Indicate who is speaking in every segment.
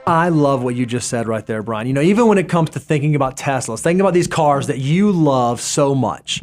Speaker 1: I love what you just said right there, Brian. You know, even when it comes to thinking about Teslas, thinking about these cars that you love so much,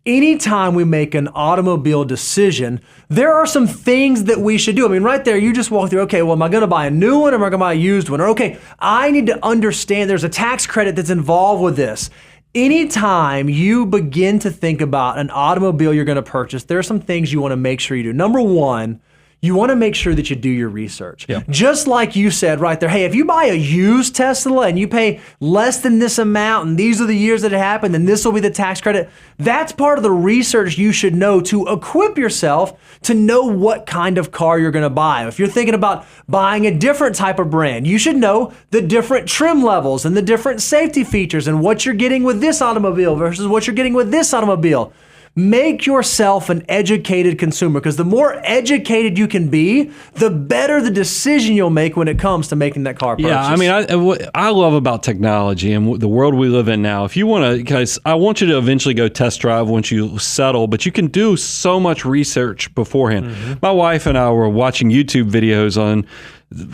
Speaker 1: anytime we make an automobile decision, there are some things that we should do. I mean, right there, you just walk through, okay, well, am I gonna buy a new one or am I gonna buy a used one? Or, okay, I need to understand there's a tax credit that's involved with this. Anytime you begin to think about an automobile you're gonna purchase, there are some things you wanna make sure you do. Number one, you want to make sure that you do your research. Yep. Just like you said right there, hey, if you buy a used Tesla and you pay less than this amount and these are the years that it happened and this will be the tax credit, that's part of the research you should know to equip yourself to know what kind of car you're going to buy. If you're thinking about buying a different type of brand, you should know the different trim levels and the different safety features and what you're getting with this automobile versus what you're getting with this automobile. Make yourself an educated consumer, because the more educated you can be, the better the decision you'll make when it comes to making that car purchase.
Speaker 2: Yeah, I mean, what I love about technology and the world we live in now, if you want to, because I want you to eventually go test drive once you settle, but you can do so much research beforehand. Mm-hmm. My wife and I were watching YouTube videos on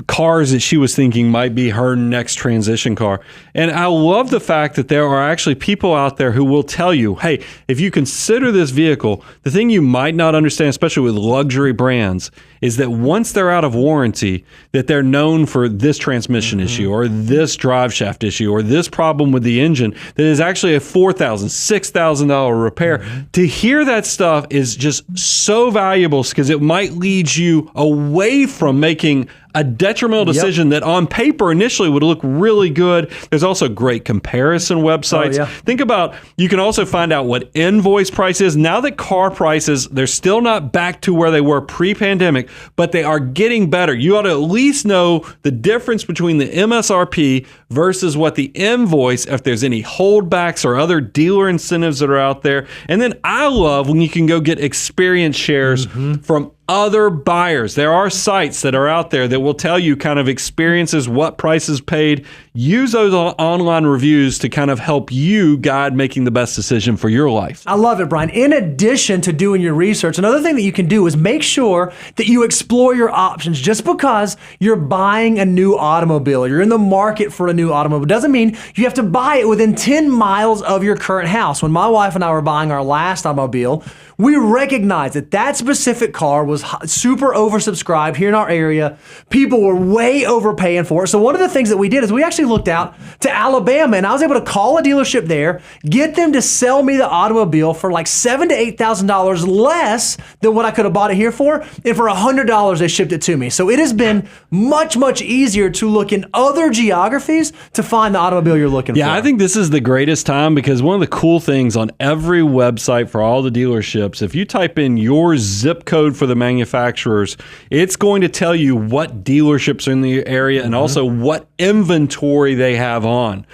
Speaker 2: cars that she was thinking might be her next transition car. And I love the fact that there are actually people out there who will tell you, hey, if you consider this vehicle, the thing you might not understand, especially with luxury brands, is that once they're out of warranty, that they're known for this transmission issue or this drive shaft issue or this problem with the engine that is actually a $4,000, $6,000 repair. To hear that stuff is just so valuable because it might lead you away from making a detrimental decision that on paper initially would look really good. There's also great comparison websites. Think about, you can also find out what invoice price is. Now that car prices, they're still not back to where they were pre-pandemic, but they are getting better. You ought to at least know the difference between the MSRP versus what the invoice, if there's any holdbacks or other dealer incentives that are out there. And then I love when you can go get experience shares from other buyers. There are sites that are out there that will tell you kind of experiences, what prices paid. Use those online reviews to kind of help you guide making the best decision for your life.
Speaker 1: I love it, Brian. In addition to doing your research, another thing that you can do is make sure that you explore your options. Just because you're buying a new automobile, you're in the market for a new automobile, doesn't mean you have to buy it within 10 miles of your current house. When my wife and I were buying our last automobile, we recognized that that specific car was super oversubscribed here in our area. People were way overpaying for it. So one of the things that we did is we actually looked out to Alabama, and I was able to call a dealership there, get them to sell me the automobile for like $7,000 to $8,000 less than what I could have bought it here for. And for $100, they shipped it to me. So it has been much, much easier to look in other geographies to find the automobile you're looking for.
Speaker 2: Yeah, I think this is the greatest time because one of the cool things on every website for all the dealerships, if you type in your zip code for the manufacturers, it's going to tell you what dealerships are in the area and also what inventory they have on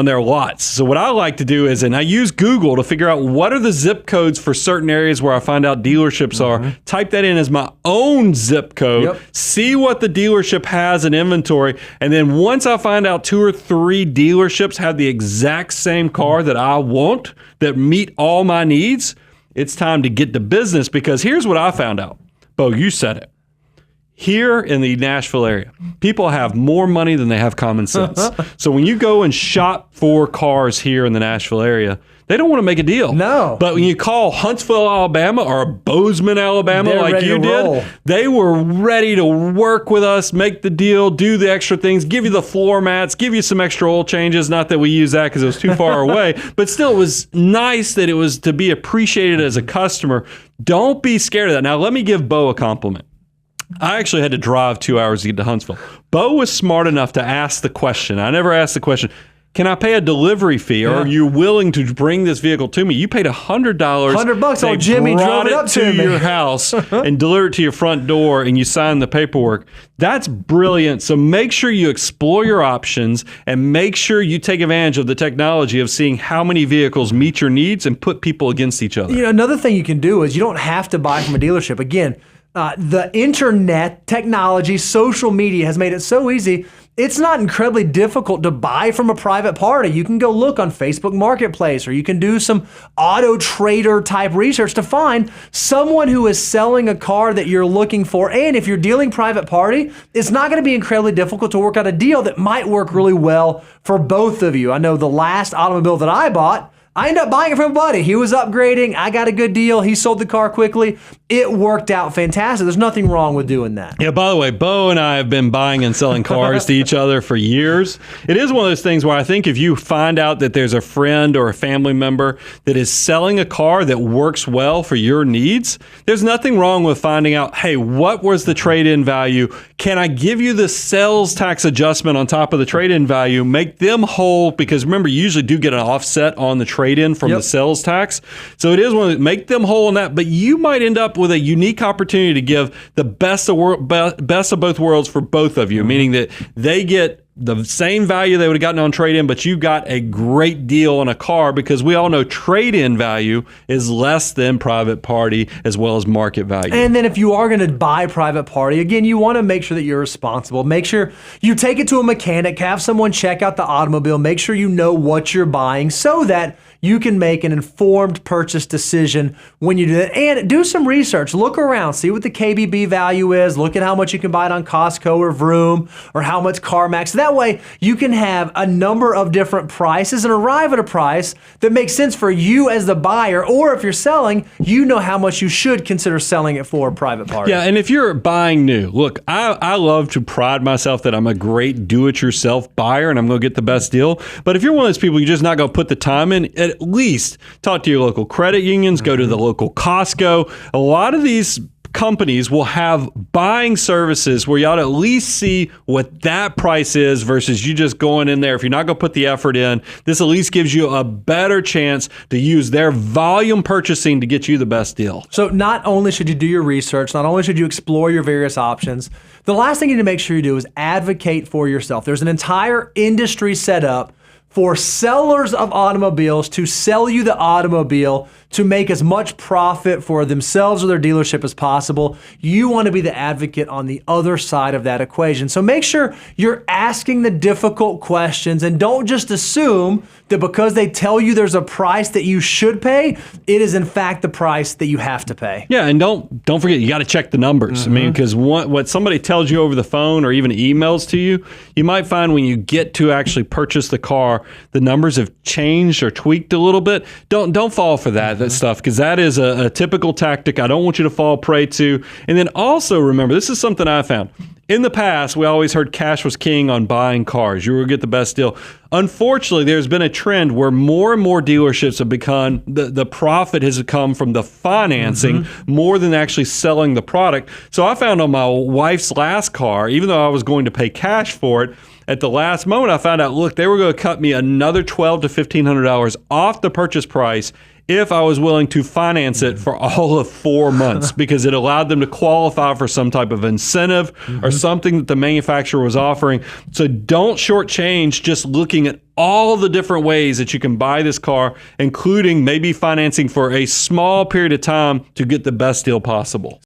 Speaker 2: their lots. So what I like to do is, and I use Google to figure out what are the zip codes for certain areas where I find out dealerships are, type that in as my own zip code, see what the dealership has in inventory, and then once I find out 2 or 3 dealerships have the exact same car that I want, that meet all my needs, it's time to get to business, because here's what I found out. Bo, you said it. Here in the Nashville area, people have more money than they have common sense. So when you go and shop for cars here in the Nashville area, they don't want to make a deal.
Speaker 1: No.
Speaker 2: But when you call Huntsville, Alabama or Bozeman, Alabama,
Speaker 1: they're
Speaker 2: like you did, they were ready to work with us, make the deal, do the extra things, give you the floor mats, give you some extra oil changes. Not that we use that because it was too far away, but still it was nice that it was to be appreciated as a customer. Don't be scared of that. Now, let me give Bo a compliment. I actually had to drive 2 hours to get to Huntsville. Bo was smart enough to ask the question. I never asked the question, can I pay a delivery fee, or are you willing to bring this vehicle to me? You paid $100.
Speaker 1: $100. Oh, Jimmy drove it up to me.
Speaker 2: Your house and delivered it to your front door, and you signed the paperwork. That's brilliant. So make sure you explore your options and make sure you take advantage of the technology of seeing how many vehicles meet your needs and put people against each other.
Speaker 1: You know, another thing you can do is you don't have to buy from a dealership. Again, the internet, technology, social media has made it so easy. it's not incredibly difficult to buy from a private party. You can go look on Facebook Marketplace, or you can do some auto trader type research to find someone who is selling a car that you're looking for. And if you're dealing private party, it's not going to be incredibly difficult to work out a deal that might work really well for both of you. I know the last automobile that I bought, I ended up buying it from a buddy. He was upgrading. I got a good deal. He sold the car quickly. It worked out fantastic. There's nothing wrong with doing that.
Speaker 2: Yeah, by the way, Bo and I have been buying and selling cars to each other for years. It is one of those things where I think if you find out that there's a friend or a family member that is selling a car that works well for your needs, there's nothing wrong with finding out, hey, what was the trade-in value? Can I give you the sales tax adjustment on top of the trade-in value? Make them whole, because remember, you usually do get an offset on the trade-in from the sales tax. So it is one of make them whole on that, but you might end up with a unique opportunity to give the best of both worlds for both of you, meaning that they get the same value they would have gotten on trade-in, but you got a great deal on a car, because we all know trade-in value is less than private party as well as market value.
Speaker 1: And then if you are going to buy private party, again, you want to make sure that you're responsible. Make sure you take it to a mechanic, have someone check out the automobile, make sure you know what you're buying so that you can make an informed purchase decision when you do that. And do some research. Look around. See what the KBB value is. Look at how much you can buy it on Costco or Vroom, or how much CarMax. That way, you can have a number of different prices and arrive at a price that makes sense for you as the buyer. Or if you're selling, you know how much you should consider selling it for a private party.
Speaker 2: Yeah, and if you're buying new, look, I love to pride myself that I'm a great do-it-yourself buyer and I'm going to get the best deal. But if you're one of those people, you're just not going to put the time in, at least talk to your local credit unions, go to the local Costco. A lot of these companies will have buying services where you ought to at least see what that price is versus you just going in there. If you're not going to put the effort in, this at least gives you a better chance to use their volume purchasing to get you the best deal.
Speaker 1: So not only should you do your research, not only should you explore your various options, the last thing you need to make sure you do is advocate for yourself. There's an entire industry set up for sellers of automobiles to sell you the automobile to make as much profit for themselves or their dealership as possible. You want to be the advocate on the other side of that equation. So make sure you're asking the difficult questions, and don't just assume that because they tell you there's a price that you should pay, it is in fact the price that you have to pay.
Speaker 2: Yeah, and don't forget, you got to check the numbers. I mean, because what somebody tells you over the phone or even emails to you, you might find when you get to actually purchase the car, the numbers have changed or tweaked a little bit. Don't fall for that stuff, because that is a typical tactic I don't want you to fall prey to. And then also remember, this is something I found. In the past, we always heard cash was king on buying cars. You will get the best deal. Unfortunately, there's been a trend where more and more dealerships have become, the profit has come from the financing more than actually selling the product. So I found on my wife's last car, even though I was going to pay cash for it, at the last moment I found out, look, they were going to cut me another $1,200 to $1,500 off the purchase price if I was willing to finance it for all of 4 months, because it allowed them to qualify for some type of incentive or something that the manufacturer was offering. So don't shortchange just looking at all the different ways that you can buy this car, including maybe financing for a small period of time to get the best deal possible.